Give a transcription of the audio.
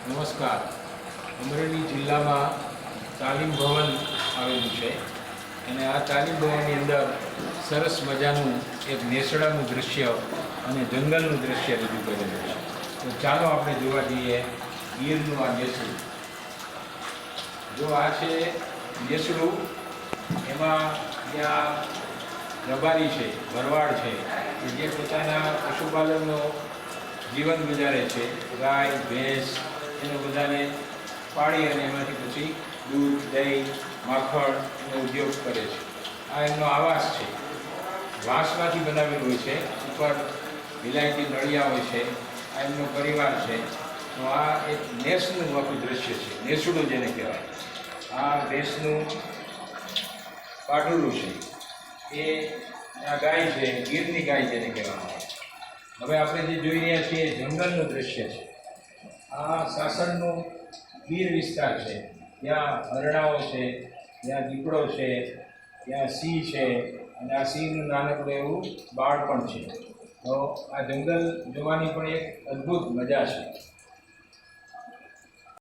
નમસ્કાર. અમરેલી જિલ્લામાં તાલીમ ભવન આવેલું છે અને આ તાલીમ ભવનની અંદર સરસ મજાનું એક નેસડાનું દૃશ્ય અને જંગલનું દૃશ્ય રજૂ કરેલું છે. તો ચાલો આપણે જોવા જઈએ ગીરનું આ નેસડું. જો આ છે નેસડું, એમાં ત્યાં રબારી છે, ભરવાડ છે કે જે પોતાના પશુપાલનનો જીવન ગુજારે છે. ગાય, ભેંસ એનો બધાને પાળી અને એમાંથી પછી દૂધ, દહીં, માખણ એનો ઉદ્યોગ કરે છે. આ એમનો આવાસ છે. વાંસમાંથી બનાવેલું હોય છે, ઉપર વિલાયતી નળિયા હોય છે. આ એમનો પરિવાર છે. તો આ એક નેસનું આખું દ્રશ્ય છે, નેસડું જેને કહેવાય. આ ભેંસનું પાટલું છે, એ આ ગાય છે, ગીરની ગાય જેને કહેવામાં આવે. હવે આપણે જે જોઈ રહ્યા છીએ જંગલનું દૃશ્ય છે. આ સાસણનું ગીર વિસ્તાર છે. ત્યાં હરણાઓ છે, ત્યાં દીપડો છે, ત્યાં સિંહ છે અને આ સિંહનું નાનકડું એવું બાળ પણ છે. તો આ જંગલ જોવાની પણ એક અદ્ભુત મજા છે.